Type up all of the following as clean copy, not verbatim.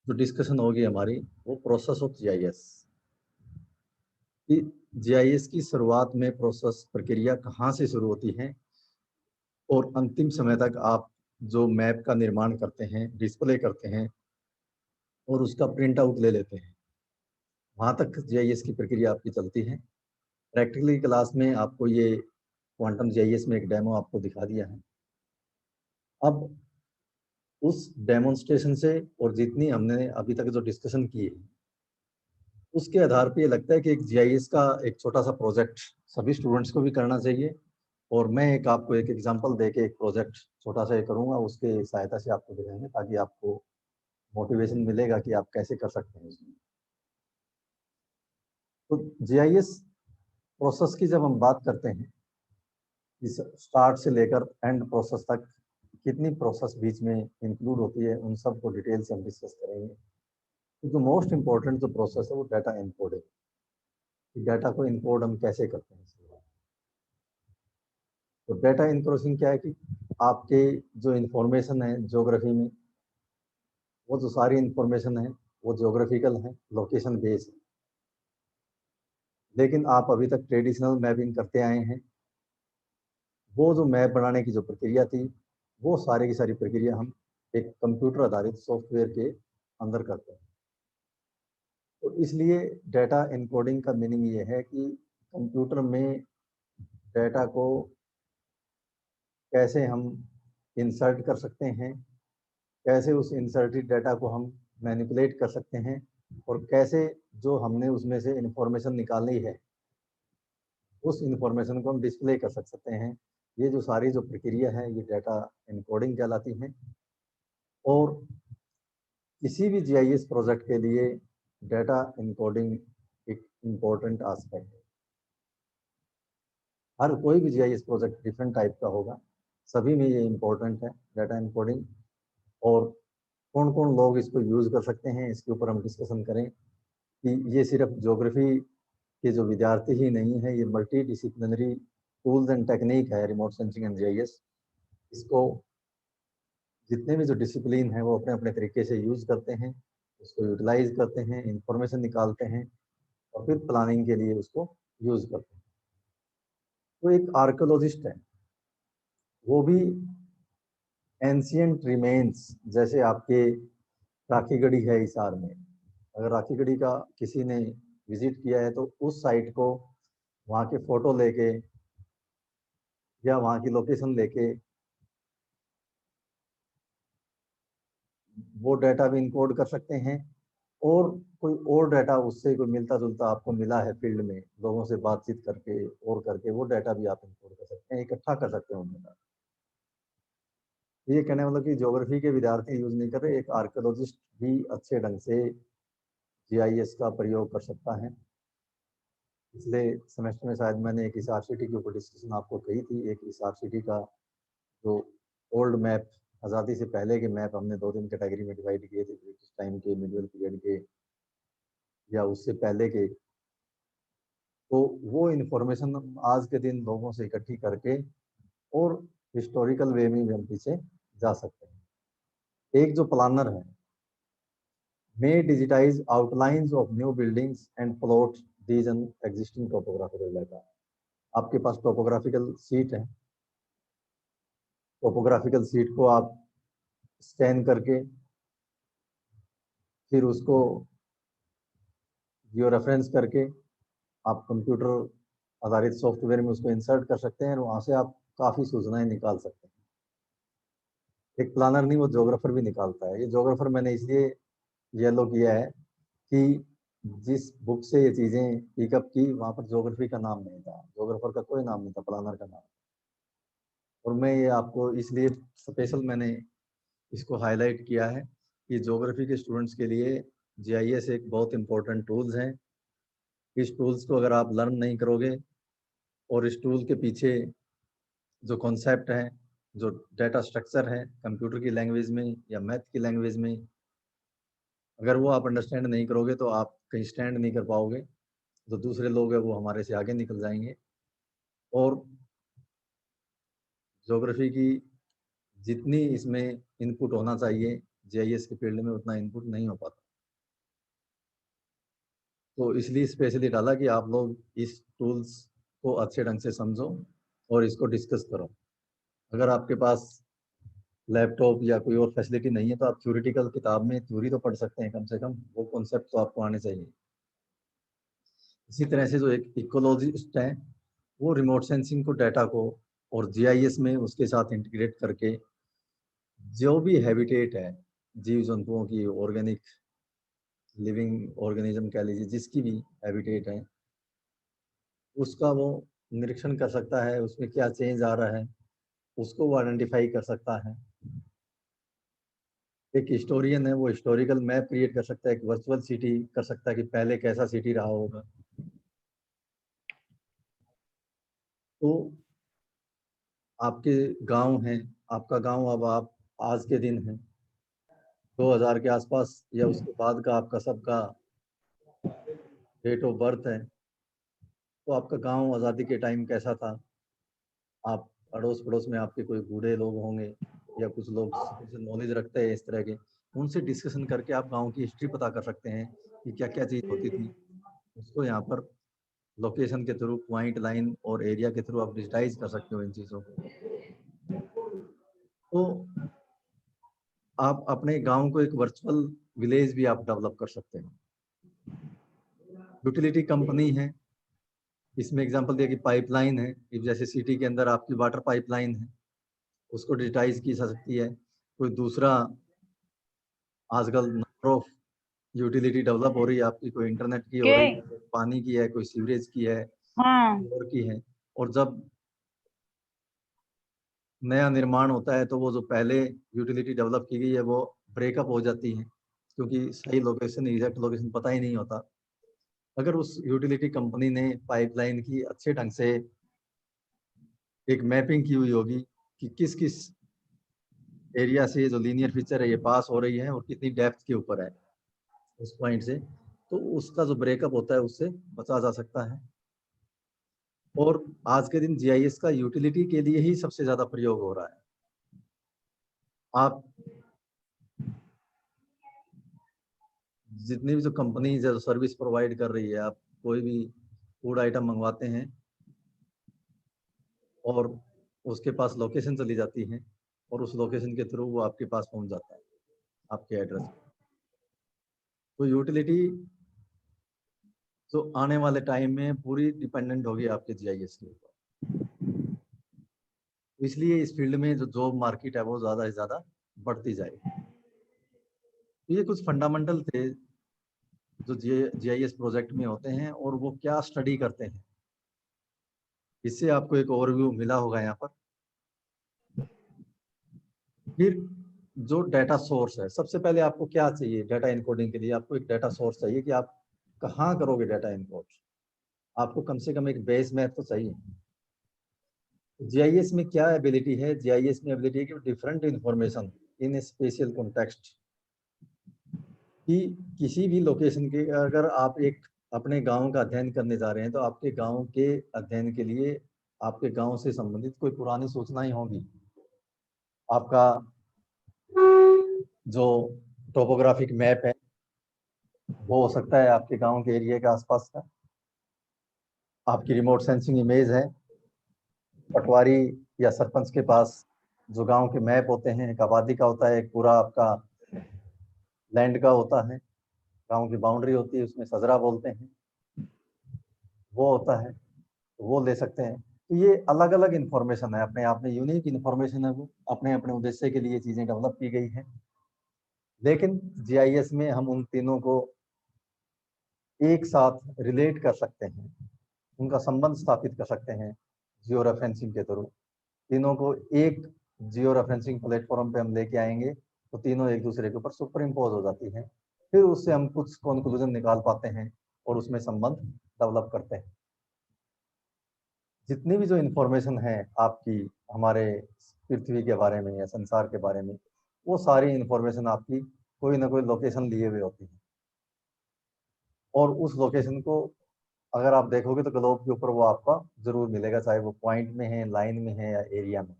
जो डिस्कशन होगी हमारी वो प्रोसेस ऑफ जीआईएस कि जीआईएस की शुरुआत में प्रोसेस प्रक्रिया कहाँ से शुरू होती है और अंतिम समय तक आप जो मैप का निर्माण करते हैं, डिस्प्ले करते हैं और उसका प्रिंट आउट ले लेते हैं, वहाँ तक जीआईएस की प्रक्रिया आपकी चलती है। प्रैक्टिकली क्लास में आपको ये क्वांटम जीआईएस में एक डेमो आपको दिखा दिया है। अब उस डेमोन्स्ट्रेशन से और जितनी हमने अभी तक जो डिस्कशन की है उसके आधार पे ये लगता है कि एक जीआईएस का एक छोटा सा प्रोजेक्ट सभी स्टूडेंट्स को भी करना चाहिए। और मैं एक आपको एक एग्जांपल देके एक प्रोजेक्ट छोटा सा ये करूँगा, उसके सहायता से आपको दिखाएंगे ताकि आपको मोटिवेशन मिलेगा कि आप कैसे कर सकते हैं इसमें। तो जीआईएस प्रोसेस की जब हम बात करते हैं, इस स्टार्ट से लेकर एंड प्रोसेस तक कितनी प्रोसेस बीच में इंक्लूड होती है, उन सब को डिटेल से हम डिस्कस करेंगे। क्योंकि मोस्ट इंपॉर्टेंट जो प्रोसेस है वो डाटा इनकोडिंग, डाटा को इनकोड हम कैसे करते हैं। तो डाटा इनक्रोसिंग क्या है कि आपके जो इंफॉर्मेशन है ज्योग्राफी में, वो जो सारी इंफॉर्मेशन है वो ज्योग्राफिकल है, लोकेशन बेस्ड है। लेकिन आप अभी तक ट्रेडिशनल मैपिंग करते आए हैं, वो जो मैप बनाने की जो प्रक्रिया थी वो सारी की सारी प्रक्रिया हम एक कंप्यूटर आधारित सॉफ्टवेयर के अंदर करते हैं। तो इसलिए डाटा इनकोडिंग का मीनिंग ये है कि कंप्यूटर में डाटा को कैसे हम इंसर्ट कर सकते हैं, कैसे उस इंसर्टेड डाटा को हम मैनिपुलेट कर सकते हैं और कैसे जो हमने उसमें से इंफॉर्मेशन निकाली है उस इंफॉर्मेशन को हम डिस्प्ले कर सकते हैं। ये जो सारी जो प्रक्रिया है ये डाटा इनकोडिंग कहलाती है। और किसी भी जीआईएस प्रोजेक्ट के लिए डाटा इनकोडिंग एक इम्पोर्टेंट आस्पेक्ट है। हर कोई भी जीआईएस प्रोजेक्ट डिफरेंट टाइप का होगा, सभी में ये इम्पोर्टेंट है डाटा इनकोडिंग। और कौन कौन लोग इसको यूज़ कर सकते हैं इसके ऊपर हम डिस्कशन करें कि ये सिर्फ ज्योग्राफी के जो विद्यार्थी ही नहीं है, ये multi disciplinary tools and technique है रिमोट सेंसिंग एंड जीआईएस। इसको जितने भी जो डिसिप्लिन है वो अपने अपने तरीके से यूज़ करते हैं, उसको यूटिलाइज करते हैं, इंफॉर्मेशन निकालते हैं और फिर प्लानिंग के लिए उसको यूज़ करते हैं। तो एक आर्कोलॉजिस्ट है, वो भी एंशियंट रिमेन्स जैसे आपके राखीगढ़ी है हिसार में, अगर राखीगढ़ी का किसी ने विजिट किया है तो उस साइट को वहाँ के फोटो लेके या वहाँ की लोकेशन लेके वो डाटा भी इनकोड कर सकते हैं। और कोई और डाटा उससे कोई मिलता जुलता आपको मिला है फील्ड में, लोगों से बातचीत करके और करके वो डाटा भी आप इनकोड कर सकते हैं, इकट्ठा कर सकते हैं उन डाटा। ये कहने मतलब कि ज्योग्राफी के विद्यार्थी यूज नहीं कर रहे, एक आर्कियोलॉजिस्ट भी अच्छे ढंग से जीआईएस का प्रयोग कर सकता है। पिछले सेमेस्टर में शायद मैंने एक हिसार सिटी के ऊपर डिस्कशन आपको कही थी। एक हिसार सिटी का जो ओल्ड मैप, आज़ादी से पहले के मैप हमने 2-3 कैटेगरी में डिवाइड किए थे, ब्रिटिश टाइम के, मिडिवल पीरियड के या उससे पहले के। तो वो इन्फॉर्मेशन आज के दिन लोगों से इकट्ठी करके और हिस्टोरिकल वे में भी हम पीछे जा सकते हैं। एक जो प्लानर है, may digitize outlines of new buildings and plot these in existing topographical data. आपके पास टोपोग्राफिकल सीट है, टोपोग्राफिकल सीट को आप स्कैन करके फिर उसको जियो रेफरेंस करके आप कंप्यूटर आधारित सॉफ्टवेयर में उसको इंसर्ट कर सकते हैं और वहाँ से आप काफ़ी सूचनाएं निकाल सकते हैं। एक प्लानर नहीं, वो जोग्राफर भी निकालता है। ये जोग्राफर मैंने इसलिए येलो किया है कि जिस बुक से ये चीज़ें पिकअप की वहाँ पर ज्योग्राफी का नाम नहीं था, जोग्राफर का कोई नाम नहीं था, प्लानर का नाम। और मैं ये आपको इसलिए स्पेशल मैंने इसको हाईलाइट किया है कि ज्योग्राफी के स्टूडेंट्स के लिए जीआईएस एक बहुत इंपॉर्टेंट टूल्स हैं। इस टूल्स को अगर आप लर्न नहीं करोगे और इस टूल के पीछे जो कॉन्सेप्ट है, जो डाटा स्ट्रक्चर है कंप्यूटर की लैंग्वेज में या मैथ की लैंग्वेज में, अगर वो आप अंडरस्टैंड नहीं करोगे तो आप कहीं स्टैंड नहीं कर पाओगे। जो दूसरे लोग हैं वो हमारे से आगे निकल जाएंगे। और ज्योग्राफी की जितनी इसमें इनपुट होना चाहिए जीआईएस के फील्ड में उतना इनपुट नहीं हो पाता। तो इसलिए स्पेशली डाला कि आप लोग इस टूल्स को अच्छे ढंग से समझो और इसको डिस्कस करो। अगर आपके पास लैपटॉप या कोई और फैसिलिटी नहीं है तो आप थ्योरेटिकल किताब में थ्योरी तो पढ़ सकते हैं, कम से कम वो कॉन्सेप्ट तो आपको आने चाहिए। इसी तरह से जो एक इकोलॉजिस्ट है वो रिमोट सेंसिंग को, डाटा को और जीआईएस में उसके साथ इंटीग्रेट करके जो भी हैबिटेट है जीव जंतुओं की, ऑर्गेनिक लिविंग ऑर्गेनिज्म कह लीजिए, जिसकी भी हैबिटेट है उसका वो निरीक्षण कर सकता है, उसमें क्या चेंज आ रहा है उसको वो आइडेंटिफाई कर सकता है। एक हिस्टोरियन है वो हिस्टोरिकल मैप क्रिएट कर सकता है, एक वर्चुअल सिटी कर सकता है कि पहले कैसा सिटी रहा होगा। तो आपके गांव हैं, आपका गांव अब आप आज के दिन है 2000 के आसपास या उसके बाद का आपका सबका डेट ऑफ बर्थ है, तो आपका गांव आज़ादी के टाइम कैसा था। आप अड़ोस पड़ोस में आपके कोई बूढ़े लोग होंगे या कुछ लोग नॉलेज रखते हैं इस तरह के, उनसे डिस्कशन करके आप गांव की हिस्ट्री पता कर सकते हैं कि क्या क्या चीज़ होती थी। उसको यहाँ पर लोकेशन के थ्रू, पॉइंट, लाइन और एरिया के थ्रू आप डिजिटाइज कर सकते हो इन चीज़ों को। तो आप अपने गांव को एक वर्चुअल विलेज भी आप डेवलप कर सकते हैं। यूटिलिटी कंपनी है, इसमें एग्जांपल दिया कि पाइपलाइन है, कि जैसे सिटी के अंदर आपकी वाटर पाइपलाइन है उसको डिजिटाइज की जा सकती है। कोई दूसरा आजकल नंबर ऑफ यूटिलिटी डेवलप हो रही है आपकी, कोई इंटरनेट की हो के रही है, कोई पानी की है, कोई सीवरेज की है, हाँ और की है। और जब नया निर्माण होता है तो वो जो पहले यूटिलिटी डेवलप की गई है वो ब्रेकअप हो जाती है, क्योंकि सही लोकेशन, एग्जैक्ट लोकेशन पता ही नहीं होता। अगर उस यूटिलिटी कंपनी ने पाइपलाइन की अच्छे ढंग से एक मैपिंग की हुई होगी कि किस किस एरिया से जो लीनियर फीचर है ये पास हो रही है और कितनी डेप्थ के ऊपर है उस पॉइंट से, तो उसका जो ब्रेकअप होता है उससे बचा जा सकता है। और आज के दिन जीआईएस का यूटिलिटी के लिए ही सबसे ज्यादा प्रयोग हो रहा है। आप जितनी भी जो कंपनी जो सर्विस प्रोवाइड कर रही है, आप कोई भी फूड आइटम मंगवाते हैं और उसके पास लोकेशन चली जाती है और उस लोकेशन के थ्रू वो आपके पास पहुंच जाता है आपके एड्रेस पे। तो यूटिलिटी तो आने वाले टाइम में पूरी डिपेंडेंट होगी आपके जीआईएस के ऊपर। इसलिए इस फील्ड में जो जॉब मार्केट है वो ज़्यादा से ज़्यादा बढ़ती जाएगी। ये कुछ फंडामेंटल थे जो जीआईएस प्रोजेक्ट में होते हैं और वो क्या स्टडी करते हैं। इससे आपको एक ओवरव्यू मिला होगा यहाँ पर। फिर जो डाटा सोर्स है, सबसे पहले आपको क्या चाहिए डाटा इनकोडिंग के लिए? आपको एक डाटा सोर्स चाहिए कि आप कहाँ करोगे डाटा इनकोड। आपको कम से कम एक बेस मैप तो चाहिए। जीआईएस में क्या एबिलिटी है? जीआईएस में एबिलिटी है कि different information in special context, कि किसी भी लोकेशन के, अगर आप एक अपने गांव का अध्ययन करने जा रहे हैं तो आपके गांव के अध्ययन के लिए आपके गांव से संबंधित कोई पुरानी सूचनाएं होंगी। आपका जो टोपोग्राफिक मैप है वो हो सकता है आपके गांव के एरिया के आसपास का। आपकी रिमोट सेंसिंग इमेज है, पटवारी या सरपंच के पास जो गांव के मैप होते हैं, एक आबादी का होता है, एक पूरा आपका लैंड का होता है, गांव की बाउंड्री होती है, उसमें सजरा बोलते हैं, वो होता है, वो ले सकते हैं। तो ये अलग अलग इंफॉर्मेशन है, अपने आप में यूनिक इंफॉर्मेशन है, वो अपने अपने उद्देश्य के लिए चीजें डेवलप की गई हैं। लेकिन जीआईएस में हम उन तीनों को एक साथ रिलेट कर सकते हैं, उनका संबंध स्थापित कर सकते हैं जियो रेफरेंसिंग के थ्रू। तीनों को एक जियो रेफरेंसिंग प्लेटफॉर्म पे हम लेके आएंगे तो तीनों एक दूसरे के ऊपर सुपर इम्पोज हो जाती हैं। फिर उससे हम कुछ कंक्लूजन निकाल पाते हैं और उसमें संबंध डेवलप करते हैं। जितनी भी जो इंफॉर्मेशन है आपकी हमारे पृथ्वी के बारे में या संसार के बारे में, वो सारी इंफॉर्मेशन आपकी कोई ना कोई लोकेशन लिए हुए होती है। और उस लोकेशन को अगर आप देखोगे तो ग्लोब के ऊपर वो आपका जरूर मिलेगा, चाहे वो पॉइंट में है, लाइन में है या एरिया में।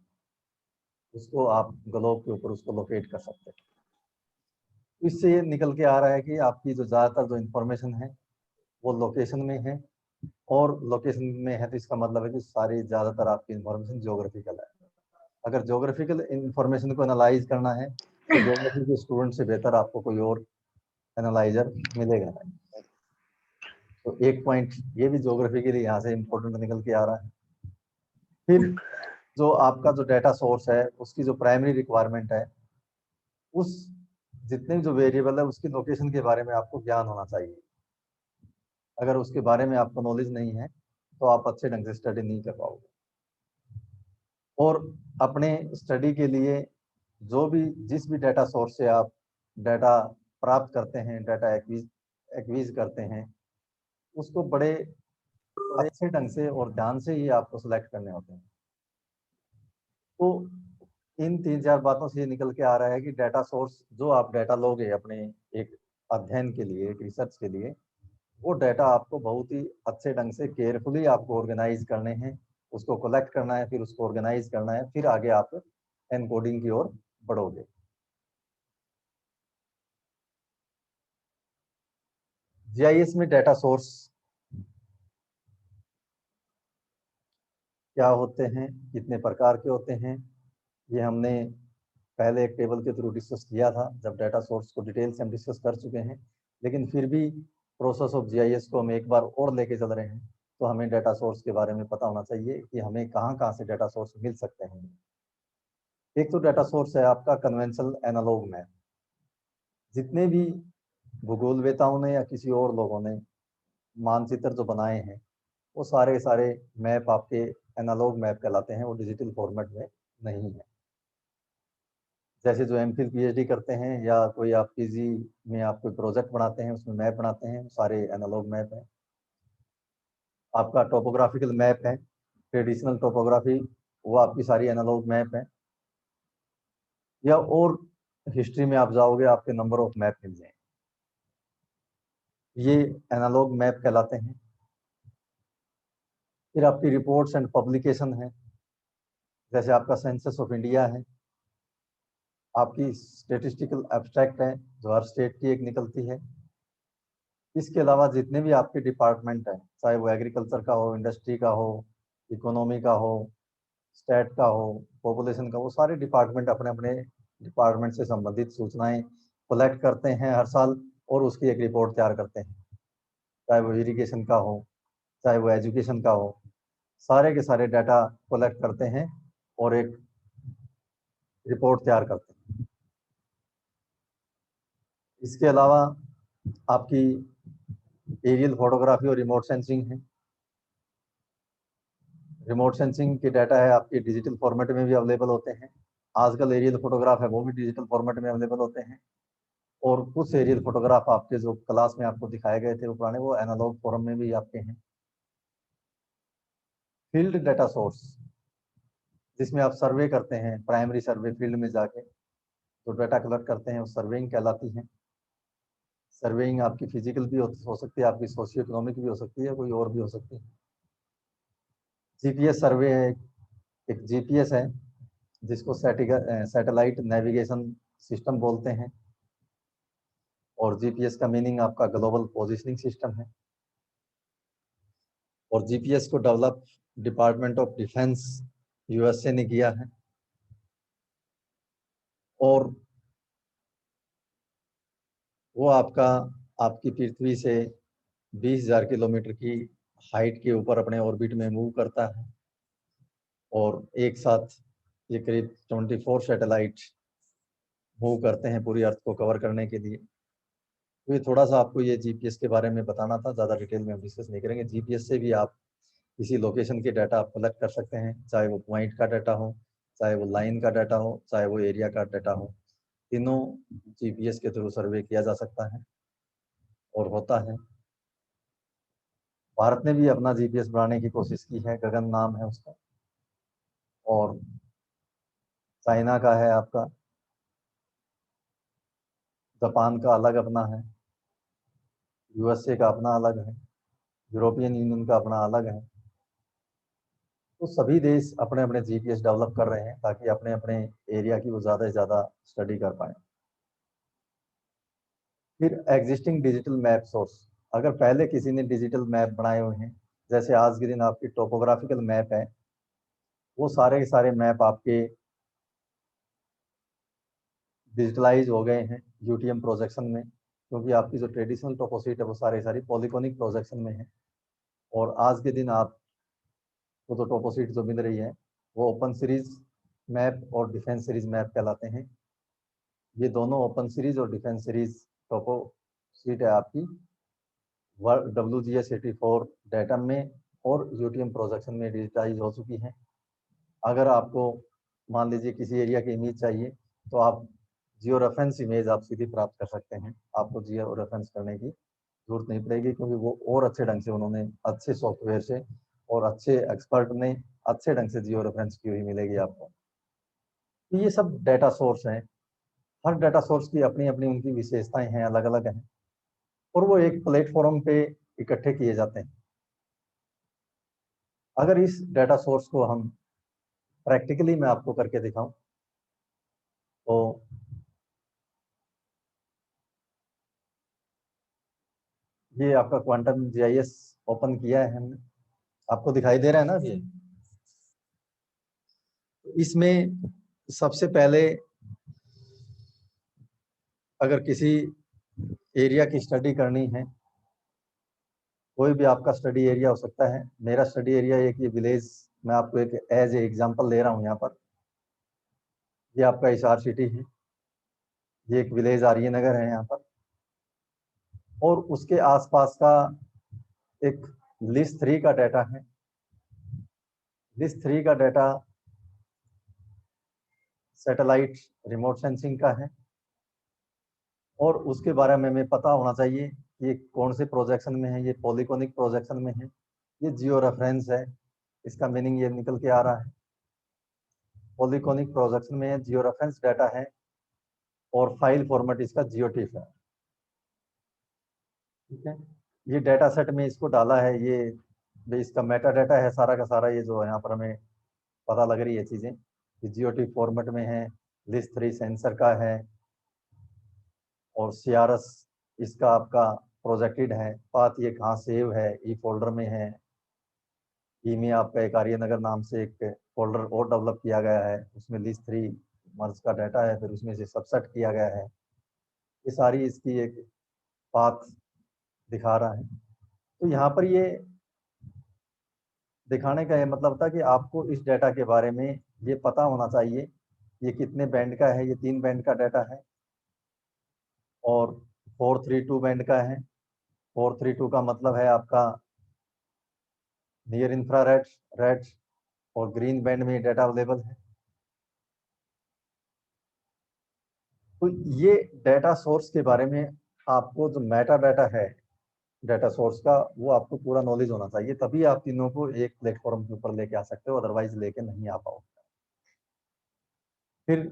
उसको आप ग्लोब के ऊपर उसको लोकेट कर सकते हैं। इससे ये निकल के आ रहा है कि आपकी जो ज़्यादातर जो इंफॉर्मेशन है वो लोकेशन में है, और लोकेशन में है तो इसका मतलब है कि सारी ज़्यादातर आपकी इंफॉर्मेशन ज्योग्राफिकल है। अगर ज्योग्राफिकल इंफॉर्मेशन को एनालाइज करना है तो ज्योग्राफी के स्टूडेंट से बेहतर आपको कोई और एनालाइजर मिलेगा नहीं। तो एक पॉइंट ये भी ज्योग्राफी के लिए यहाँ से इम्पोर्टेंट निकल के आ रहा है। फिर जो आपका जो डाटा सोर्स है उसकी जो प्राइमरी रिक्वायरमेंट है, उस जितने भी जो वेरिएबल है उसकी लोकेशन के बारे में आपको ज्ञान होना चाहिए। अगर उसके बारे में आपको नॉलेज नहीं है तो आप अच्छे ढंग से स्टडी नहीं कर पाओगे। और अपने स्टडी के लिए जो भी जिस भी डाटा सोर्स से आप डाटा प्राप्त करते हैं, डाटा एक्वीज करते हैं, उसको बड़े अच्छे ढंग से और ध्यान से ही आपको सिलेक्ट करने होते हैं। तो इन 3-4 बातों से ये निकल के आ रहा है कि डाटा सोर्स जो आप डाटा लोगे अपने एक अध्ययन के लिए, एक रिसर्च के लिए, वो डाटा आपको बहुत ही अच्छे ढंग से केयरफुली आपको ऑर्गेनाइज करने हैं, उसको कलेक्ट करना है, फिर उसको ऑर्गेनाइज करना है, फिर आगे आप एनकोडिंग की ओर बढ़ोगे। जीआईएस में डाटा सोर्स क्या होते हैं, कितने प्रकार के होते हैं, ये हमने पहले एक टेबल के थ्रू डिस्कस किया था जब डाटा सोर्स को डिटेल से हम डिस्कस कर चुके हैं। लेकिन फिर भी प्रोसेस ऑफ जीआईएस को हम एक बार और लेके चल रहे हैं, तो हमें डाटा सोर्स के बारे में पता होना चाहिए कि हमें कहाँ कहाँ से डाटा सोर्स मिल सकते हैं। एक तो डाटा सोर्स है आपका कन्वेंशनल एनालॉग मैप। जितने भी भूगोलवेताओं ने या किसी और लोगों ने मानचित्र जो बनाए हैं, वो सारे सारे मैप आपके एनालॉग मैप कहलाते हैं, वो डिजिटल फॉर्मेट में नहीं है। जैसे जो एमफिल पीएचडी करते हैं या कोई आप पीजी में आप कोई प्रोजेक्ट बनाते हैं उसमें मैप बनाते हैं, सारे एनालॉग मैप हैं। आपका टोपोग्राफिकल मैप है, ट्रेडिशनल टोपोग्राफी, वो आपकी सारी एनालॉग मैप है। या और हिस्ट्री में आप जाओगे आपके नंबर ऑफ मैप मिल जाएंगे, ये एनालॉग मैप कहलाते हैं। फिर आपकी रिपोर्ट्स एंड पब्लिकेशन है, जैसे आपका सेंसस ऑफ इंडिया है, आपकी स्टेटिस्टिकल एब्स्ट्रैक्ट है जो हर स्टेट की एक निकलती है। इसके अलावा जितने भी आपके डिपार्टमेंट हैं, चाहे वो एग्रीकल्चर का हो, इंडस्ट्री का हो, इकोनॉमी का हो, स्टेट का हो, पॉपुलेशन का, वो सारे डिपार्टमेंट अपने अपने डिपार्टमेंट से संबंधित सूचनाएं कलेक्ट करते हैं हर साल और उसकी एक रिपोर्ट तैयार करते हैं। चाहे वो इरिगेशन का हो, चाहे वो एजुकेशन का हो, सारे के सारे डाटा कलेक्ट करते हैं और एक रिपोर्ट तैयार करते हैं। इसके अलावा आपकी एरियल फोटोग्राफी और रिमोट सेंसिंग है। रिमोट सेंसिंग के डाटा है आपके डिजिटल फॉर्मेट में भी अवेलेबल होते हैं। आजकल एरियल फोटोग्राफ है वो भी डिजिटल फॉर्मेट में अवेलेबल होते हैं। और कुछ एरियल फोटोग्राफ आपके जो क्लास में आपको दिखाए गए थे वो पुराने, वो एनालॉग फॉर्म में भी आपके हैं। फील्ड डाटा सोर्स, जिसमें आप सर्वे करते हैं, प्राइमरी सर्वे फील्ड में जाके जो डाटा कलेक्ट करते हैं वो सर्वेइंग कहलाती है। सर्वेइंग आपकी फिजिकल भी हो सकती है, आपकी सोशियो इकोनॉमिक भी हो सकती है, कोई और भी हो सकती है। जीपीएस सर्वे है, एक जीपीएस है जिसको सैटेलाइट नेविगेशन सिस्टम बोलते हैं, और जीपीएस का मीनिंग आपका ग्लोबल पोजिशनिंग सिस्टम है। और जीपीएस को develop department of defence USA ने किया है। और वो आपकी पृथ्वी से 20,000 किलोमीटर की हाइट के ऊपर अपने ऑर्बिट में मूव करता है, और एक साथ ये करीब 24 सैटेलाइट मूव करते हैं पूरी अर्थ को कवर करने के लिए। तो ये थोड़ा सा आपको ये जीपीएस के बारे में बताना था, ज़्यादा डिटेल में हम डिस्कस नहीं करेंगे। जीपीएस से भी आप किसी लोकेशन के डाटा आप कलेक्ट कर सकते हैं, चाहे वो पॉइंट का डाटा हो, चाहे वो लाइन का डाटा हो, चाहे वो एरिया का डाटा हो। तीनों जीपीएस के थ्रू सर्वे किया जा सकता है और होता है। भारत ने भी अपना जीपीएस बनाने की कोशिश की है, गगन नाम है उसका। और चाइना का है आपका, जापान का अलग अपना है, यूएसए का अपना अलग है, यूरोपियन यूनियन का अपना अलग है। तो सभी देश अपने अपने जीपीएस डेवलप कर रहे हैं ताकि अपने अपने एरिया की वो ज़्यादा से ज़्यादा स्टडी कर पाए। फिर एग्जिस्टिंग डिजिटल मैप सोर्स, अगर पहले किसी ने डिजिटल मैप बनाए हुए हैं, जैसे आज के दिन आपकी टोपोग्राफिकल मैप है, वो सारे के सारे मैप आपके डिजिटलाइज हो गए हैं यूटीएम प्रोजेक्शन में, क्योंकि आपकी जो ट्रेडिशनल टोपोशीट है वो सारी सारी पॉलीकोनिक प्रोजेक्शन में है। और आज के दिन आपको जो टोपोशीट जो मिल रही है वो ओपन सीरीज मैप और डिफेंस सीरीज मैप कहलाते हैं। ये दोनों ओपन सीरीज और डिफेंस सीरीज टोपोशीट है आपकी WGS84 डाटा में और यूटीएम प्रोजेक्शन में डिजिटाइज हो चुकी है। अगर आपको मान लीजिए किसी एरिया की इमेज चाहिए तो आप जियो रेफरेंस इमेज आप सीधी प्राप्त कर सकते हैं, आपको जियो रेफरेंस करने की जरूरत नहीं पड़ेगी, क्योंकि वो और अच्छे ढंग से उन्होंने अच्छे सॉफ्टवेयर से और अच्छे एक्सपर्ट ने अच्छे ढंग से जियो रेफरेंस की हुई मिलेगी आपको। तो ये सब डाटा सोर्स हैं, हर डाटा सोर्स की अपनी अपनी उनकी विशेषताएं हैं, अलग अलग हैं, और वो एक प्लेटफॉर्म पे इकट्ठे किए जाते हैं। अगर इस डाटा सोर्स को हम प्रैक्टिकली मैं आपको करके दिखाऊं तो ये आपका क्वांटम जीआईएस ओपन किया है हमने, आपको दिखाई दे रहा है ना ये। इसमें सबसे पहले अगर किसी एरिया की स्टडी करनी है, कोई भी आपका स्टडी एरिया हो सकता है, मेरा स्टडी एरिया एक ये विलेज मैं आपको एक एज ए एग्जांपल ले रहा हूँ यहाँ पर। ये आपका हिसार सिटी है, ये एक विलेज आर्यनगर है यहाँ पर, और उसके आसपास का एक लिस्ट 3 का डाटा है। लिस्ट 3 का डाटा सैटेलाइट रिमोट सेंसिंग का है, और उसके बारे में हमें पता होना चाहिए कि ये कौन से प्रोजेक्शन में है, ये पॉलीकोनिक प्रोजेक्शन में है, ये जियो रेफरेंस है, इसका मीनिंग ये निकल के आ रहा है। पॉलीकोनिक प्रोजेक्शन में है, जियो रेफरेंस डाटा है, और फाइल फॉर्मेट इसका जियोटिफ है। ठीक है, ये डाटा सेट में इसको डाला है, ये इसका मेटा डाटा है सारा का सारा, ये जो यहाँ पर हमें पता लग रही है चीजें, ये जियोटिफ फॉर्मेट में है, लिस्ट 3 सेंसर का है, और सीआरएस इसका आपका प्रोजेक्टेड है, पाथ ये कहाँ सेव है, ई फोल्डर में है। ई में आपका एक आर्यनगर नाम से एक फोल्डर और डेवलप किया गया है, उसमें लिस्ट 3 मर्ज का डाटा है, फिर उसमें से सबसेट किया गया है। ये सारी इसकी एक पाथ दिखा रहा है। तो यहाँ पर ये दिखाने का ये मतलब था कि आपको इस डाटा के बारे में ये पता होना चाहिए, ये कितने बैंड का है, ये 3 बैंड का डाटा है, और 432 बैंड का है। 432 का मतलब है आपका नियर इंफ्रारेड, रेड और ग्रीन बैंड में डाटा अवेलेबल है। तो ये डाटा सोर्स के बारे में आपको जो मेटा डाटा है डाटा सोर्स का, वो आपको पूरा नॉलेज होना चाहिए, तभी आप तीनों को एक प्लेटफॉर्म के ऊपर लेके आ सकते हो, अदरवाइज लेके नहीं आ पाओ। फिर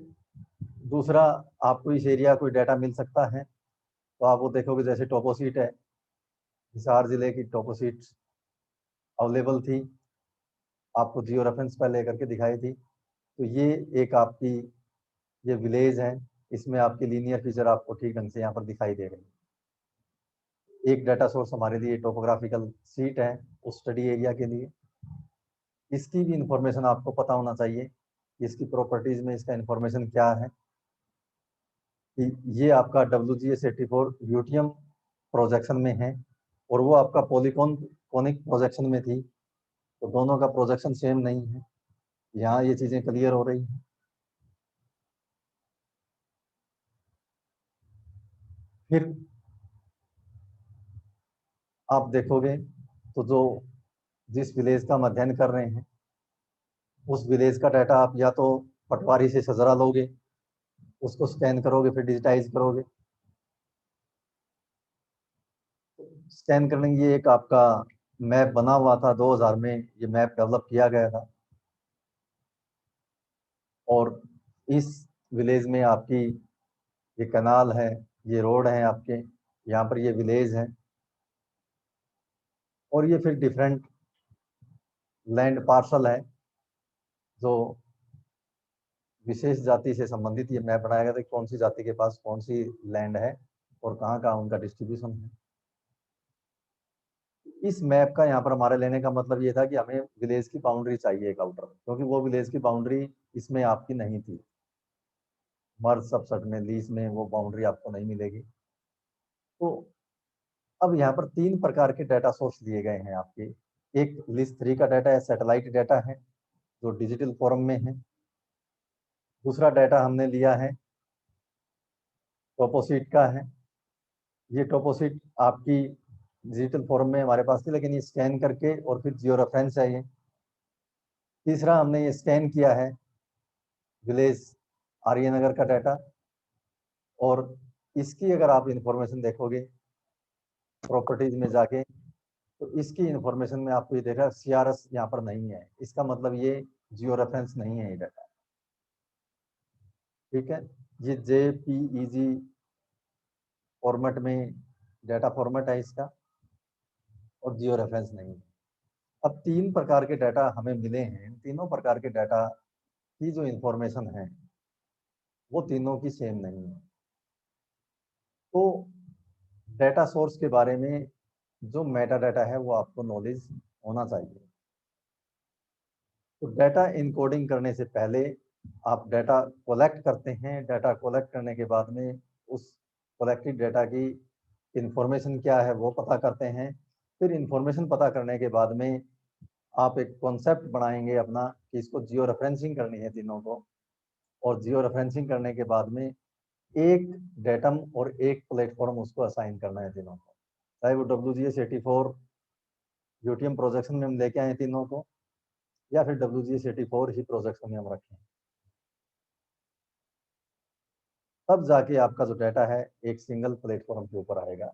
दूसरा, आपको इस एरिया कोई डाटा मिल सकता है तो आप वो देखोगे, जैसे टोपोशीट है, हिसार जिले की टोपोशीट अवेलेबल थी, आपको जियो रेफरेंस पर लेकर के दिखाई थी। तो ये एक आपकी ये विलेज है, इसमें आपकी लीनियर फीचर आपको ठीक ढंग से यहाँ पर दिखाई दे रही है। एक डाटा सोर्स हमारे लिए टोपोग्राफिकल सीट है उस स्टडी एरिया के लिए, इसकी भी इंफॉर्मेशन आपको पता होना चाहिए, इसकी प्रॉपर्टीज में इसका इंफॉर्मेशन क्या है। कि ये आपका WGS84 यूटीएम प्रोजेक्शन में है, और वो आपका पॉलीकॉन कॉनिक प्रोजेक्शन में थी, तो दोनों का प्रोजेक्शन सेम नहीं है। यहाँ ये चीजें क्लियर हो रही हैं। फिर आप देखोगे तो जो जिस विलेज का हम अध्ययन कर रहे हैं, उस विलेज का डाटा आप या तो पटवारी से सजरा लोगे, उसको स्कैन करोगे, फिर डिजिटाइज करोगे। स्कैन करने की ये एक आपका मैप बना हुआ था, 2000 में ये मैप डेवलप किया गया था, और इस विलेज में आपकी ये कनाल है, ये रोड है आपके, यहाँ पर ये विलेज है, और ये फिर डिफरेंट लैंड पार्सल है जो विशेष जाति से संबंधित ये मैप बनाया गया था, कौन सी जाति के पास कौन सी लैंड है, और कहाँ कहाँ उनका डिस्ट्रीब्यूशन है। इस मैप का यहाँ पर हमारे लेने का मतलब ये था कि हमें विलेज की बाउंड्री चाहिए एक आउटर, क्योंकि वो विलेज की बाउंड्री इसमें आपकी नहीं थी, मर्ज सबसेट में लीज में वो बाउंड्री आपको नहीं मिलेगी। तो अब यहाँ पर 3 प्रकार के डाटा सोर्स दिए गए हैं आपके। एक लिस्ट 3 का डाटा है, सैटेलाइट डाटा है जो डिजिटल फॉर्म में है। दूसरा डाटा हमने लिया है टोपोशीट का है। ये टोपोशीट आपकी डिजिटल फॉर्म में हमारे पास थी, लेकिन ये स्कैन करके और फिर जियो रेफरेंस है ये। तीसरा हमने ये स्कैन किया है विलेज आर्यनगर का डाटा, और इसकी अगर आप इंफॉर्मेशन देखोगे प्रॉपर्टीज में जाके, तो इसकी इंफॉर्मेशन में आपको ये देखा CRS यहाँ पर नहीं है, इसका मतलब ये जियो रेफरेंस नहीं है ये डाटा। ठीक है, ये JPEG फॉर्मेट में डाटा फॉर्मेट है इसका, और जियो रेफरेंस नहीं है। अब 3 प्रकार के डाटा हमें मिले हैं, इन तीनों प्रकार के डाटा की जो इंफॉर्मेशन है वो तीनों की सेम नहीं है। तो डाटा सोर्स के बारे में जो मेटा डाटा है वो आपको नॉलेज होना चाहिए। तो डाटा इनकोडिंग करने से पहले आप डाटा कलेक्ट करते हैं, डाटा कलेक्ट करने के बाद में उस कलेक्टेड डाटा की इंफॉर्मेशन क्या है वो पता करते हैं। फिर इंफॉर्मेशन पता करने के बाद में आप एक कॉन्सेप्ट बनाएंगे अपना कि इसको जियो रेफरेंसिंग करनी है तीनों को, और जियो रेफरेंसिंग करने के बाद में एक डेटम और एक प्लेटफॉर्म उसको असाइन करना है तीनों को, चाहे वो WGS84 यूटीएम प्रोजेक्शन में हम लेके आए तीनों को, या फिर WGS84 ही प्रोजेक्शन में हम रखें। तब जाके आपका जो डाटा है एक सिंगल प्लेटफॉर्म के ऊपर आएगा।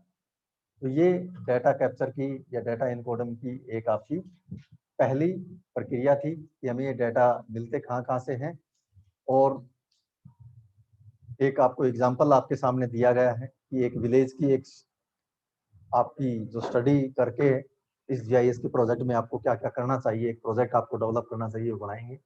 तो ये डाटा कैप्चर की या डाटा इनकोडिंग की एक आपकी पहली प्रक्रिया थी कि हमें ये डाटा मिलते कहाँ कहाँ से हैं। और एक आपको एग्जांपल आपके सामने दिया गया है कि एक विलेज की एक आपकी जो स्टडी करके इस GIS के प्रोजेक्ट में आपको क्या क्या करना चाहिए, एक प्रोजेक्ट आपको डेवलप करना चाहिए, वो बनाएंगे।